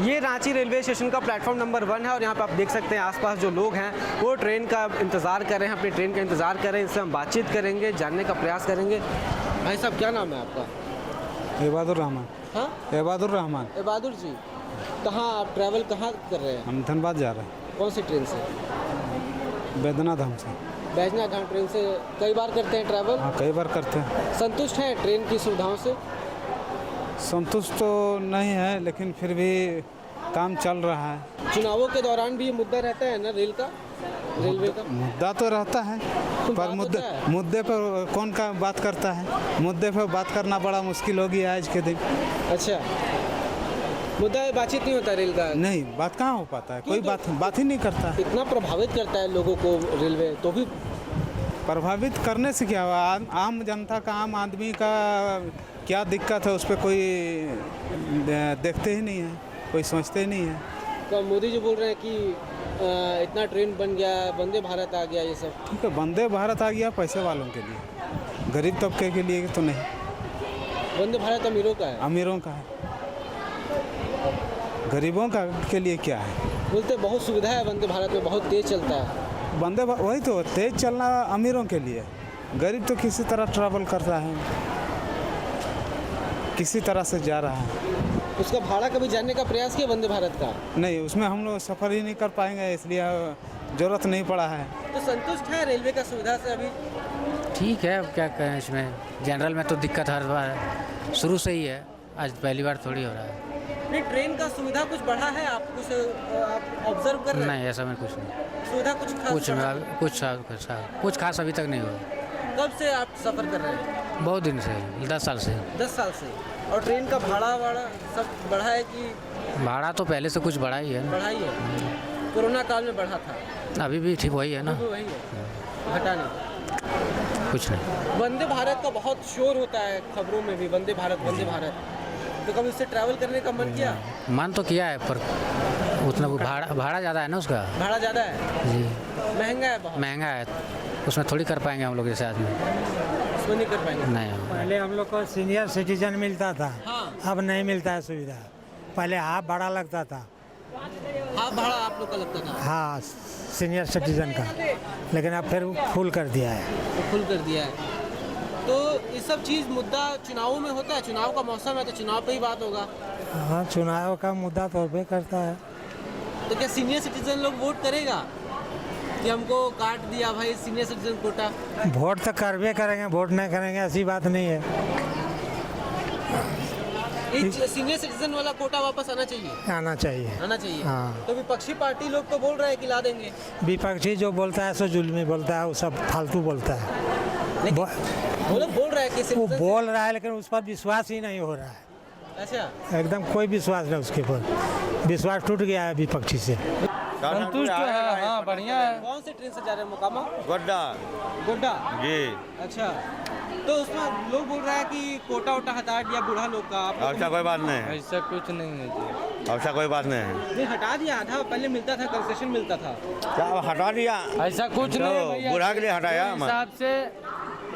ये Ranchi railway station का platform number 1 है और यहाँ पे आप देख सकते हैं आसपास जो लोग हैं वो ट्रेन का इंतज़ार कर रहे हैं, अपनी ट्रेन का इंतज़ार कर रहे हैं। इससे हम बातचीत करेंगे, जानने का प्रयास करेंगे। भाई साहब, क्या नाम है आपका? इबादुर रहमान। हाँ, इबादुर रहमान। इबादुर जी, कहाँ आप ट्रैवल कहाँ कर रहे हैं? हम धनबाद जा रहे हैं। कौन सी ट्रेन से? बैद्यनाथ धाम से। बैजनाथ धाम ट्रेन से कई बार करते हैं ट्रैवल? हाँ, कई बार करते हैं। संतुष्ट हैं ट्रेन की सुविधाओं से? संतुष्ट तो नहीं है, लेकिन फिर भी काम चल रहा है। चुनावों के दौरान भी ये मुद्दा रहता है ना रेल का, रेलवे का? मुद्दा तो रहता है, पर मुद्दे पर कौन का बात करता है? मुद्दे पर बात करना बड़ा मुश्किल हो गया आज के दिन। अच्छा, मुद्दा बातचीत नहीं होता रेल का? नहीं, बात कहाँ हो पाता है, कोई बात ही नहीं करता। इतना प्रभावित करता है लोगों को रेलवे, तो भी प्रभावित करने से क्या हुआ? आम जनता का, आम आदमी का क्या दिक्कत है, उस पर कोई देखते ही नहीं है, कोई सोचते ही नहीं है। तो मोदी जी बोल रहे हैं कि इतना ट्रेन बन गया, वंदे भारत आ गया, ये सब ठीक है, वंदे भारत आ गया पैसे वालों के लिए, गरीब तबके के लिए तो नहीं। वंदे भारत अमीरों का है? अमीरों का है, गरीबों का के लिए क्या है? बोलते बहुत सुविधा है वंदे भारत में, बहुत तेज चलता है। वही तो, तेज चलना अमीरों के लिए, गरीब तो किसी तरह ट्रैवल करता है, किसी तरह से जा रहा है। उसका भाड़ा कभी जानने का प्रयास किया वंदे भारत का? नहीं, उसमें हम लोग सफ़र ही नहीं कर पाएंगे, इसलिए ज़रूरत नहीं पड़ा है। तो संतुष्ट है रेलवे का सुविधा से अभी? ठीक है, अब क्या कहें, इसमें जनरल में तो दिक्कत हर बार शुरू से ही है, आज पहली बार थोड़ी हो रहा है। नहीं, ट्रेन का सुविधा कुछ बढ़ा है? आप कुछ ऑब्जर्व कर रहे हैं? नहीं, ऐसा में कुछ नहीं, सुविधा कुछ कुछ खास अभी तक नहीं हुआ। कब से आप सफ़र कर रहे हैं? बहुत दिन से, 10 साल से। 10 साल से। और ट्रेन का भाड़ा सब बढ़ा है कि? भाड़ा तो पहले से कुछ बढ़ा ही है, बढ़ा ही है, कोरोना काल में बढ़ा था। अभी भी ठीक वही है ना, वही है, घटा नहीं, कुछ नहीं। वंदे भारत का बहुत शोर होता है खबरों में भी, वंदे भारत वंदे भारत, तो कभी उससे ट्रैवल करने का मन किया? मन तो किया है, पर उतना भाड़ा ज़्यादा है ना, उसका भाड़ा ज़्यादा है जी, महंगा है, बहुत महंगा है, उसमें थोड़ी कर पाएंगे हम लोग जैसे आदमी, उसमें नहीं कर पाएंगे। नहीं। पहले हम लोग को सीनियर सिटीजन मिलता था, हाँ। अब नहीं मिलता है सुविधा। पहले हाफ भाड़ा लगता था। हाफ भाड़ा आप लोग का लगता था? हाँ, सीनियर सिटीजन का, लेकिन अब फिर फुल कर दिया है। तो फुल कर दिया है। तो ये सब चीज़ मुद्दा चुनावों में होता है, चुनाव का मौसम है तो चुनाव पे ही बात होगा। हाँ, चुनाव का मुद्दा तो होबे करता है। तो क्या सीनियर सिटीजन लोग वोट करेगा कि हमको काट दिया भाई सीनियर सिटीजन कोटा? वोट तो करबे करेंगे, वोट नहीं करेंगे ऐसी बात नहीं है। सीनियर सिटीजन वाला कोटा वापस आना चाहिए, आना चाहिए, आना चाहिए। हाँ। तो विपक्षी पार्टी लोग तो बोल रहे हैं कि ला देंगे। विपक्षी जो बोलता है सो जुल्मी बोलता है, वो सब फालतू बोलता है। वो लोग बोल रहे हैं कि वो बोल रहा है, लेकिन उस पर विश्वास ही नहीं हो रहा है। अच्छा, एकदम कोई विश्वास नहीं उसके ऊपर, विश्वास टूट गया है विपक्षी से। संतुष्ट है, हाँ बढ़िया है। कौन से ट्रेन से जा रहे हैं मोकामा? गोड्डा गोड्डा जी। अच्छा, तो उसमें लोग बोल रहे हैं कि कोटा वोटा हटा दिया बूढ़ा लोग का। ऐसा कोई बात नहीं है, ऐसा कुछ नहीं है जी, ऐसा कोई बात नहीं है। नहीं, हटा दिया, आधा पहले मिलता था, कंसेशन मिलता था। क्या हटा दिया? ऐसा कुछ तो नहीं है भैया, बूढ़ा के लिए हटाया? हिसाब से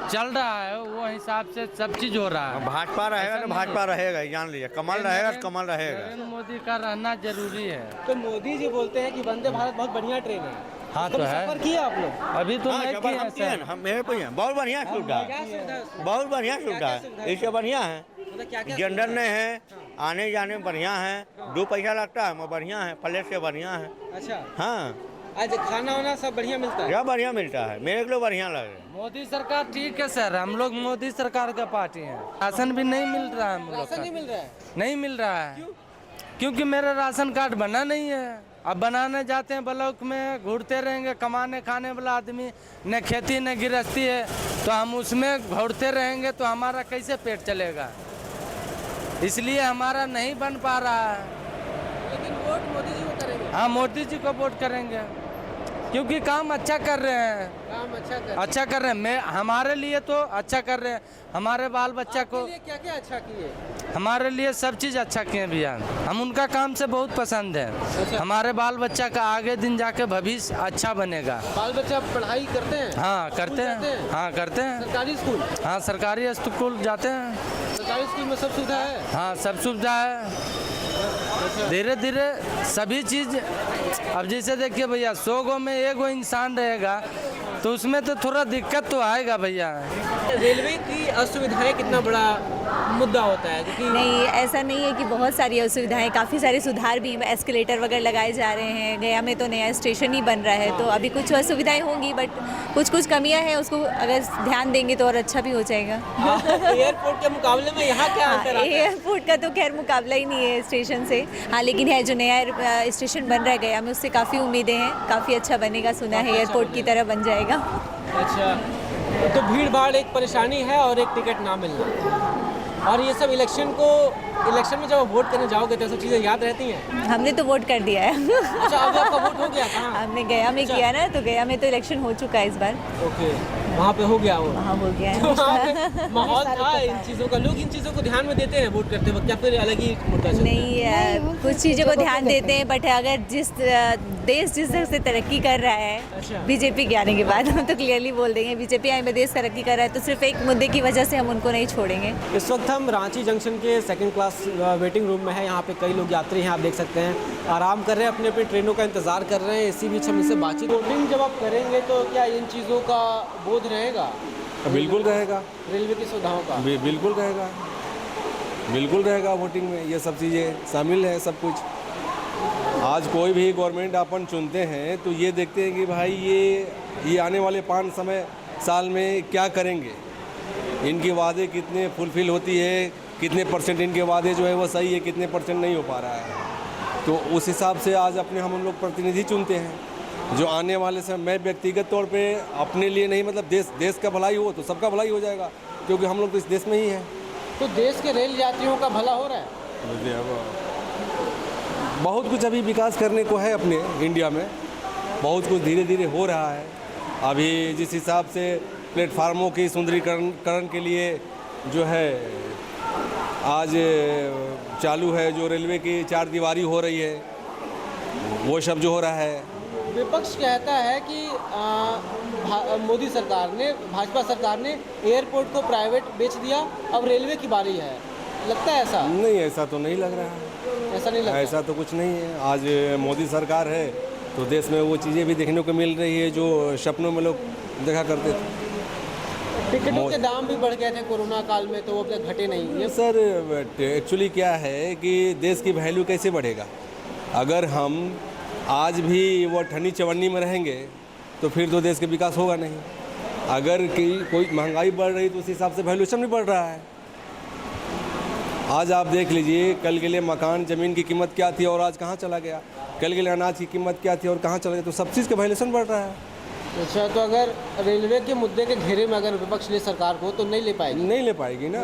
चल रहा है, वो हिसाब से सब चीज हो रहा है। भाजपा रहेगा तो भाजपा रहेगा, जान लीजिए, कमल रहेगा तो कमल रहेगा। नरेंद्र मोदी का रहना जरूरी है। तो मोदी जी बोलते हैं कि वंदे भारत बहुत बढ़िया ट्रेन है। हाँ, तो कभी है। सफर किया आप लोग? अभी तो हाँ, नहीं जबर किया हम किए हैं, हम मेरे पे हैं, बहुत बढ़िया सुविधा है, क्या सुविधा है उसमें? बहुत बढ़िया सुविधा क्या सुविधा है, है? इससे बढ़िया है। मतलब क्या-क्या जनरल सुविधा में है, आने जाने में बढ़िया है, 2 पैसा लगता है, वो बढ़िया है, फ्लैट से बढ़िया है। अच्छा, हाँ, आज खाना वाना सब बढ़िया मिलता है? क्या बढ़िया मिलता है, मेरे को बढ़िया लगे। मोदी सरकार ठीक है सर, हम लोग मोदी सरकार का पार्टी है। राशन भी नहीं मिल रहा है हम लोग राशन का, नहीं मिल रहा है? नहीं मिल रहा है। क्योंकि मेरा राशन कार्ड बना नहीं है। अब बनाने जाते हैं ब्लॉक में, घूरते रहेंगे, कमाने खाने वाला आदमी, न खेती न गृहस्थी है, तो हम उसमें घूरते रहेंगे तो हमारा कैसे पेट चलेगा, इसलिए हमारा नहीं बन पा रहा है। लेकिन वोट मोदी जी को करेंगे? हाँ, मोदी जी को वोट करेंगे, क्योंकि काम अच्छा कर रहे हैं, काम अच्छा कर रहे हैं। मैं हमारे लिए तो अच्छा कर रहे हैं, हमारे बाल बच्चा को, क्या क्या अच्छा किए? हमारे लिए सब चीज़ अच्छा किए भैया, हम उनका काम से बहुत पसंद है। अच्छा। हमारे बाल बच्चा का आगे दिन जाके भविष्य अच्छा बनेगा। बाल बच्चा पढ़ाई करते हैं? हाँ, करते जाते हैं, हैं? हाँ करते हैं, सरकारी स्कूल? हाँ सरकारी स्कूल जाते हैं, सरकारी स्कूल में सब सुविधा है? हाँ सब सुविधा है। धीरे धीरे सभी चीज़, अब जैसे देखिए भैया 100 गो में 1 गो इंसान रहेगा तो उसमें तो थोड़ा दिक्कत तो आएगा भैया। रेलवे की असुविधाएं कितना बड़ा मुद्दा होता है, क्योंकि नहीं, ऐसा नहीं है कि बहुत सारी असुविधाएं, काफ़ी सारे सुधार भी हैं, एस्केलेटर वगैरह लगाए जा रहे हैं, गया में तो नया स्टेशन ही बन रहा है, तो अभी कुछ असुविधाएं होंगी, बट कुछ कमियां हैं, उसको अगर ध्यान देंगे तो और अच्छा भी हो जाएगा। एयरपोर्ट के मुकाबले में यहाँ क्या अंतर आता है? एयरपोर्ट का तो खैर मुकाबला ही नहीं है स्टेशन से। हाँ, लेकिन है जो नया स्टेशन बन रहा है गया में, उससे काफ़ी उम्मीदें हैं, काफ़ी अच्छा बनेगा, सुना है एयरपोर्ट की तरह बन जाएगा। अच्छा, तो भीड़ भाड़ एक परेशानी है और एक टिकट ना मिलना, और ये सब इलेक्शन में जब आप वोट करने जाओगे तो सब चीज़ें याद रहती हैं? हमने तो वोट कर दिया है। अच्छा, अब आपका वोट हो गया कहाँ? हमने गया में किया ना, तो गया में तो इलेक्शन हो चुका है इस बार। ओके, वहाँ पे हो गया वो। वहाँ हो गया तो वहाँ है। पे माहौल था इन चीज़ों का, लोग इन चीज़ों को ध्यान में देते हैं वोट करते वक्त, या फिर अलग ही मुद्दा चलता है? नहीं, कुछ चीज़ों को ध्यान देते हैं, बट अगर देश जिस तरह से तरक्की कर रहा अच्छा। है बीजेपी के आने के बाद, हम तो क्लियरली बोल देंगे बीजेपी आने में देश तरक्की कर रहा है, तो सिर्फ एक मुद्दे की वजह से हम उनको नहीं छोड़ेंगे। इस वक्त हम रांची जंक्शन के सेकंड क्लास वेटिंग रूम में है। यहाँ पे कई लोग यात्री हैं, आप देख सकते हैं, आराम कर रहे हैं, अपने अपने ट्रेनों का इंतज़ार कर रहे हैं। इसी बीच हम इनसे बातचीत, वोटिंग जब आप करेंगे तो क्या इन चीज़ों का बोध रहेगा? बिल्कुल रहेगा, रेलवे की सुविधाओं का बिल्कुल रहेगा, बिल्कुल रहेगा। वोटिंग में ये सब चीज़ें शामिल है, सब कुछ। आज कोई भी गवर्नमेंट अपन चुनते हैं तो ये देखते हैं कि भाई ये आने वाले 5 साल में क्या करेंगे, इनके वादे कितने फुलफिल होती है, कितने परसेंट इनके वादे जो है वो सही है, कितने परसेंट नहीं हो पा रहा है। तो उस हिसाब से आज अपने हम लोग प्रतिनिधि चुनते हैं जो आने वाले समय, मैं व्यक्तिगत तौर पे अपने लिए नहीं, मतलब देश का भलाई हो तो सबका भलाई हो जाएगा, क्योंकि हम लोग तो इस देश में ही हैं। तो देश के रेल यात्रियों का भला हो रहा है? बहुत कुछ अभी विकास करने को है अपने इंडिया में, बहुत कुछ धीरे धीरे हो रहा है। अभी जिस हिसाब से प्लेटफार्मों की सुंदरीकरण के लिए जो है आज चालू है, जो रेलवे की 4 दीवारी हो रही है, वो सब जो हो रहा है। विपक्ष कहता है कि मोदी सरकार ने, भाजपा सरकार ने एयरपोर्ट को प्राइवेट बेच दिया, अब रेलवे की बारी है। लगता है ऐसा? नहीं, ऐसा तो नहीं लग रहा है। ऐसा नहीं लगता? ऐसा तो कुछ नहीं है। आज मोदी सरकार है तो देश में वो चीज़ें भी देखने को मिल रही है जो सपनों में लोग देखा करते थे। टिकटों के दाम भी बढ़ गए थे कोरोना काल में, तो वो अब तक घटे नहीं। ये सर एक्चुअली क्या है कि देश की वैल्यू कैसे बढ़ेगा? अगर हम आज भी वो ठन्नी चवन्नी में रहेंगे तो फिर तो देश का विकास होगा नहीं। अगर कोई महंगाई बढ़ रही तो उस हिसाब से वैल्यूएशन भी बढ़ रहा है। आज आप देख लीजिए, कल के लिए मकान ज़मीन की कीमत क्या थी और आज कहाँ चला गया, कल के लिए अनाज की कीमत क्या थी और कहाँ चला गया, तो सब चीज़ का वैल्यूएशन बढ़ रहा है। अच्छा, तो अगर रेलवे के मुद्दे के घेरे में अगर विपक्ष ले सरकार को तो नहीं ले पाएगी? नहीं ले पाएगी ना।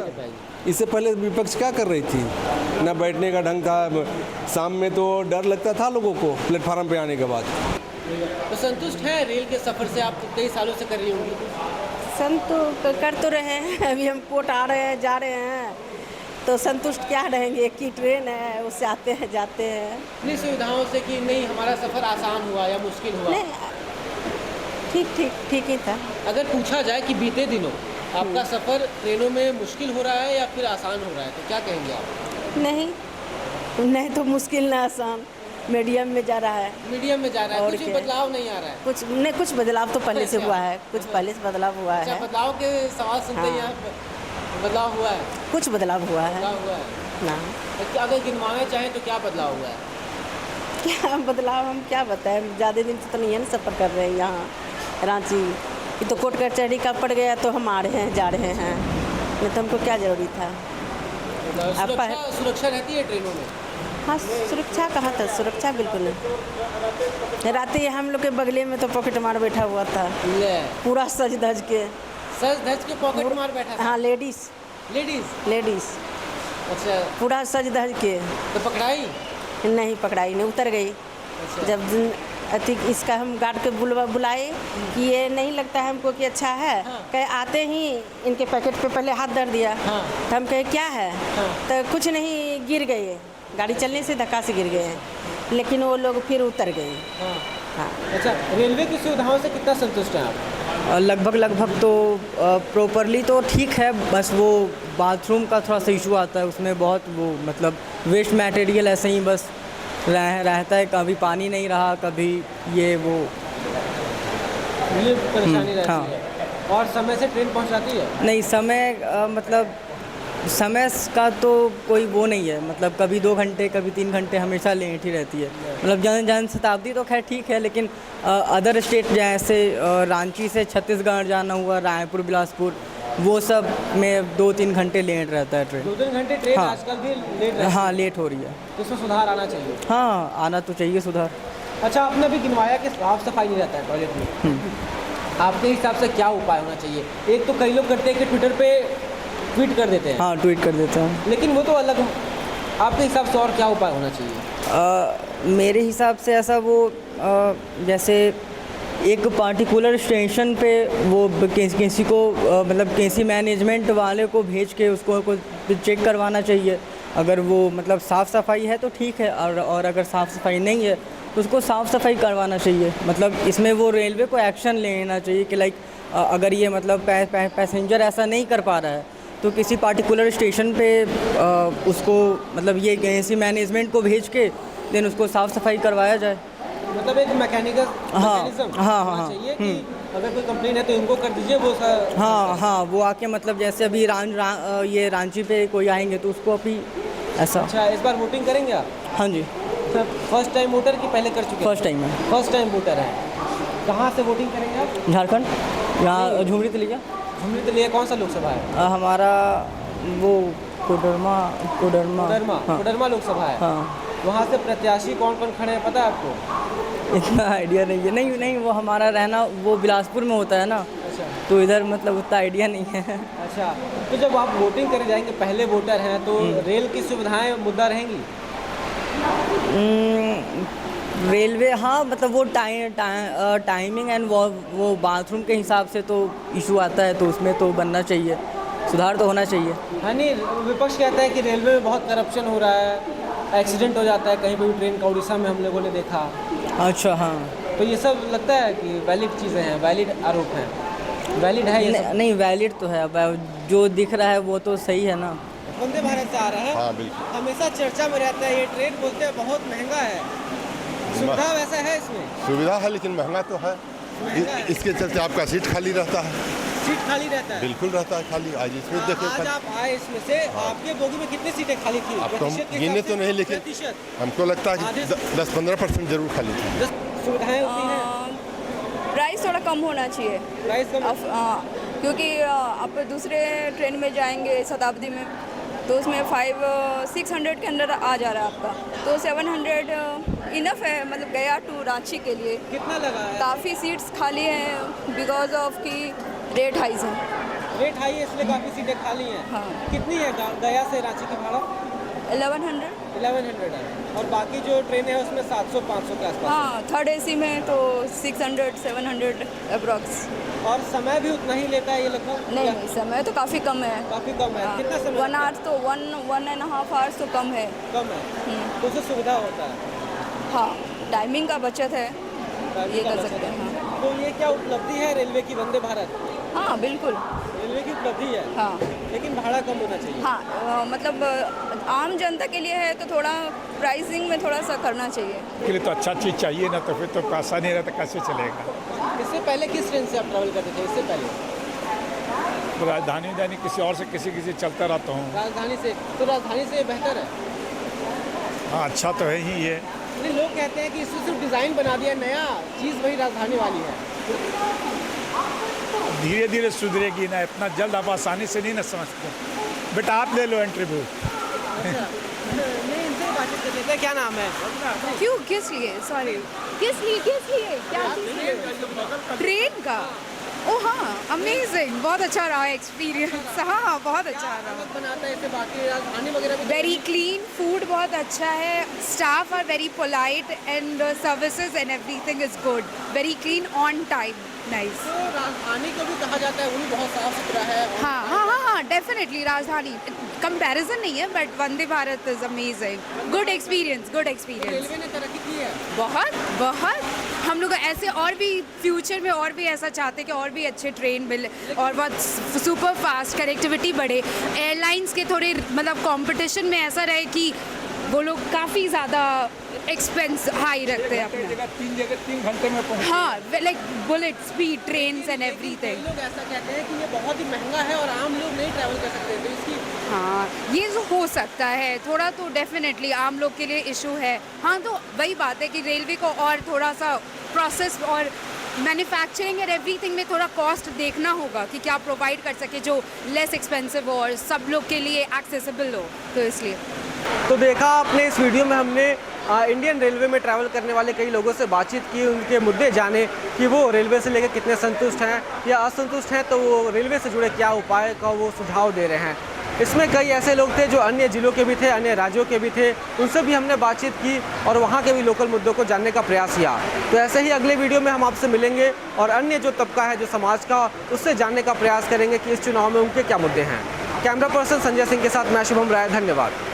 इससे पहले विपक्ष क्या कर रही थी? ना बैठने का ढंग था, शाम में तो डर लगता था लोगों को प्लेटफार्म पे आने के बाद। तो संतुष्ट है रेल के सफ़र से? आप कई सालों से कर रही होंगी। कर तो रहे हैं, अभी हम कोर्ट आ रहे हैं, जा रहे हैं, तो संतुष्ट क्या रहेंगे? एक ही ट्रेन है, उससे आते हैं जाते हैं। इतनी सुविधाओं से कि नहीं हमारा सफ़र आसान हुआ या मुश्किल हुआ? नहीं, ठीक ही था। अगर पूछा जाए कि बीते दिनों आपका सफ़र ट्रेनों में मुश्किल हो रहा है या फिर आसान हो रहा है, तो क्या कहेंगे आप? नहीं तो मुश्किल ना आसान, मीडियम में जा रहा है। मीडियम में जा रहा है, कुछ बदलाव नहीं आ रहा है? कुछ बदलाव तो पहले से हुआ है, कुछ पहले से बदलाव हुआ है। बदलाव के सवाल सुनते ही आप, बदलाव हुआ है? कुछ बदलाव हुआ है ना। तो अगर गिनवाना चाहें तो क्या बदलाव हुआ है? क्या बदलाव हम क्या बताएं, ज़्यादा दिन से तो नहीं है ना सफ़र कर रहे हैं यहाँ रांची। ये तो कोर्ट कचहरी का पड़ गया तो हम आ रहे हैं, जा रहे हैं, नहीं तो हमको क्या ज़रूरी था। सुरक्षा रहती है ट्रेनों में? हाँ, सुरक्षा कहाँ था, सुरक्षा बिल्कुल नहीं। रात ही हम लोग के बगले में तो पॉकेट मार बैठा हुआ था, पूरा सज धज के पॉकेट मार बैठा था? हाँ, लेडीज़। अच्छा, पूरा सज धज के। तो पकड़ाई? नहीं पकड़ाई, नहीं, उतर गई। अच्छा। जब इसका हम गार्ड के बुलाए कि ये नहीं लगता है हमको कि अच्छा है। हाँ। कहे आते ही इनके पैकेट पे पहले हाथ धर दिया। हाँ। तो हम कहे क्या है? हाँ। तो कुछ नहीं, गिर गए, गाड़ी चलने से धक्का से गिर गए हैं, लेकिन वो लोग फिर उतर गए। हाँ। अच्छा, रेलवे की सुविधाओं से कितना संतुष्ट हैं आप? लगभग तो प्रॉपरली तो ठीक है, बस वो बाथरूम का थोड़ा सा इशू आता है, उसमें बहुत वो मतलब वेस्ट मटेरियल ऐसे ही बस रहता है, कभी पानी नहीं रहा, कभी ये वो। ये परेशानी रहती हाँ। है। और समय से ट्रेन पहुंच जाती है? नहीं, समय मतलब समय का तो कोई वो नहीं है, मतलब कभी 2 घंटे कभी 3 घंटे हमेशा लेट ही रहती है। मतलब जन शताब्दी तो खैर ठीक है, लेकिन अदर स्टेट जैसे रांची से छत्तीसगढ़ जाना हुआ, रायपुर बिलासपुर, वो सब में 2-3 घंटे लेट रहता है ट्रेन। 2-3 घंटे ट्रेन हाँ। आजकल भी लेट रहती है। हाँ, लेट हो रही है। तो इसमें सुधार आना चाहिए। हाँ, आना तो चाहिए सुधार। अच्छा, आपने भी गिनवाया कि साफ सफाई नहीं रहता है टॉयलेट में। आपके हिसाब से क्या उपाय होना चाहिए? एक तो कई लोग करते हैं कि ट्विटर पे ट्वीट कर देते हैं। हाँ, ट्वीट कर देते हैं, लेकिन वो तो अलग। आपके हिसाब से और क्या उपाय होना चाहिए? मेरे हिसाब से ऐसा वो जैसे एक पार्टिकुलर स्टेशन पे वो किसी को मतलब किसी मैनेजमेंट वाले को भेज के उसको चेक करवाना चाहिए। अगर वो मतलब साफ़ सफाई है तो ठीक है, और अगर साफ़ सफाई नहीं है तो उसको साफ़ सफाई करवाना चाहिए। मतलब इसमें वो रेलवे को एक्शन लेना चाहिए कि लाइक अगर ये मतलब पैसेंजर ऐसा नहीं कर पा रहा है तो किसी पार्टिकुलर स्टेशन पे उसको मतलब ये किसी मैनेजमेंट को भेज के देन उसको साफ़ सफाई करवाया जाए। मतलब एक मैकेनिज्म हाँ चाहिए कि अगर कोई कंप्लेन है तो इनको कर दीजिए वो हाँ, वो आके मतलब जैसे अभी ये रांची पे कोई आएंगे तो उसको अभी ऐसा। अच्छा, इस बार वोटिंग करेंगे आप? हाँ जी, फर्स्ट टाइम वोटर की पहले कर चुके हैं? फर्स्ट टाइम है। फर्स्ट टाइम वोटर है। कहाँ से वोटिंग करेंगे आप? झारखंड, यहाँ झुमरी तलिया। झुमरी तलिया कौन सा लोकसभा है? हमारा वो कोडरमा लोकसभा है। हाँ। वहाँ से प्रत्याशी कौन कौन खड़े हैं पता है आपको? इतना आइडिया नहीं है। नहीं, वो हमारा रहना वो बिलासपुर में होता है ना। अच्छा। तो इधर मतलब उतना आइडिया नहीं है। अच्छा, तो जब आप वोटिंग करने जाएंगे, पहले वोटर हैं, तो रेल की सुविधाएं मुद्दा रहेंगी? रेलवे, हाँ, मतलब वो टाइमिंग एंड वो बाथरूम के हिसाब से तो इशू आता है, तो उसमें तो बनना चाहिए, सुधार तो होना चाहिए। हाँ, नहीं, विपक्ष कहता है कि रेलवे में बहुत करप्शन हो रहा है, एक्सीडेंट हो जाता है कहीं पर भी ट्रेन का। उड़ीसा में हम लोगों ने देखा। अच्छा, हाँ। तो ये सब लगता है कि वैलिड चीज़ें हैं, वैलिड आरोप हैं, वैलिड है ये सब? नहीं, वैलिड तो है, जो दिख रहा है वो तो सही है ना। वंदे भारत से आ रहा है। हाँ, बिल्कुल। हमेशा चर्चा में रहता है ये ट्रेन, बोलते हैं बहुत महंगा है। सुविधा वैसा है इसमें? सुविधा है लेकिन महंगा तो है। इसके चलते आपका सीट खाली रहता है। सीट खाली रहता है? बिल्कुल रहता है खाली। आज इसमें देखिए, आज आप आए इसमें से, आपके बोगी में कितनी सीटें खाली थी? अब तो हम गिने तो नहीं, लेकिन हमको लगता है कि 10-15% जरूर खाली थी। सुविधाएं होती हैं? प्राइस थोड़ा कम होना चाहिए। प्राइस कम? क्योंकि आप दूसरे ट्रेन में जाएंगे शताब्दी में तो उसमें 500-600 के अंदर आ जा रहा है आपका, तो 700 इनफ है, मतलब गया टू रांची के लिए। कितना लगा है? काफ़ी सीट्स खाली हैं बिकॉज ऑफ कि रेट हाइज है। रेट हाई है इसलिए काफ़ी सीटें खाली हैं। हाँ। कितनी है गया से रांची का भाड़ा? 1100 है। और बाकी जो ट्रेनें हैं उसमें 700-500 के आसपास? हाँ, थर्ड AC में तो 600-700 अप्रॉक्स। और समय भी उतना ही लेता है ये लगभग? नहीं, समय तो काफ़ी कम है। काफ़ी कम है। कितना समय? 1 आवर तो 1.5 आवर्स तो कम है। कम है, तो उससे सुविधा होता है। हाँ, टाइमिंग का बचत है, ये कर सकते हैं। हाँ। तो ये क्या उपलब्धि है रेलवे की, वंदे भारत? हाँ, बिल्कुल रेलवे की उपलब्धि है। हाँ, लेकिन भाड़ा कम होना चाहिए। हाँ, मतलब आम जनता के लिए है तो थोड़ा प्राइसिंग में थोड़ा सा करना चाहिए। के लिए तो अच्छा चीज़ चाहिए ना, तो फिर तो पैसा नहीं रहता कैसे चलेगा। इससे पहले किस ट्रेन से आप ट्रैवल करते थे? इससे पहले तो राजधानी किसी और से किसी चलता रहता हूँ। राजधानी से? तो राजधानी से बेहतर है? हाँ, अच्छा तो है ही ये। नहीं, लोग कहते हैं कि इसमें सिर्फ डिज़ाइन बना दिया, नया चीज़ वही राजधानी वाली है। धीरे धीरे सुधरेगी ना, इतना जल्द आप आसानी से नहीं ना समझते। बेटा आप ले लो इंटरव्यू। नहीं, इनसे बातचीत कर लेते हैं। क्या नाम है? क्यों, किस लिए? सॉरी, किस लिए क्या ट्रेन का? ओह हाँ, अमेजिंग, बहुत अच्छा रहा एक्सपीरियंस। हाँ, बहुत अच्छा रहा। बनाता है इसे बाकी राजधानी वगैरह में? वेरी क्लीन, फूड बहुत अच्छा है, staff are very polite and services and everything is good, very clean, on time, nice. तो राजधानी को भी कहा जाता है, वो भी बहुत साफ सुथरा है। हाँ, डेफिनेटली राजधानी कंपैरिजन नहीं है, but Vande Bharat is amazing, good experience. Railway ने तरक्की की है बहुत। हम लोग ऐसे और भी फ्यूचर में और भी ऐसा चाहते हैं कि और भी अच्छे ट्रेन मिले और बहुत सुपर फास्ट कनेक्टिविटी बढ़े, एयरलाइंस के थोड़े मतलब कंपटीशन में ऐसा रहे कि वो लोग काफ़ी ज़्यादा एक्सपेंस हाई रखते हैं अपना। 3 घंटे में पहुँच। हाँ, like bullet speed trains and everything. लोग ऐसा कहते हैं कि ये बहुत ही महंगा है और आम लोग नहीं ट्रैवल कर सकते, तो इसकी हाँ, ये जो हो सकता है थोड़ा, तो डेफिनेटली आम लोग के लिए इशू है। हाँ, तो वही बात है कि रेलवे को और थोड़ा सा प्रोसेस और मैन्युफैक्चरिंग और एवरीथिंग में थोड़ा कॉस्ट देखना होगा कि क्या प्रोवाइड कर सके जो लेस एक्सपेंसिव हो और सब लोग के लिए एक्सेसिबल हो, तो इसलिए। तो देखा आपने इस वीडियो में हमने इंडियन रेलवे में ट्रैवल करने वाले कई लोगों से बातचीत की, उनके मुद्दे जाने कि वो रेलवे से लेकर कितने संतुष्ट हैं या असंतुष्ट हैं, तो वो रेलवे से जुड़े क्या उपाय का वो सुझाव दे रहे हैं। इसमें कई ऐसे लोग थे जो अन्य ज़िलों के भी थे, अन्य राज्यों के भी थे, उनसे भी हमने बातचीत की और वहाँ के भी लोकल मुद्दों को जानने का प्रयास किया। तो ऐसे ही अगले वीडियो में हम आपसे मिलेंगे और अन्य जो तबका है जो समाज का, उससे जानने का प्रयास करेंगे कि इस चुनाव में उनके क्या मुद्दे हैं। कैमरा पर्सन संजय सिंह के साथ मैं शुभम राय, धन्यवाद।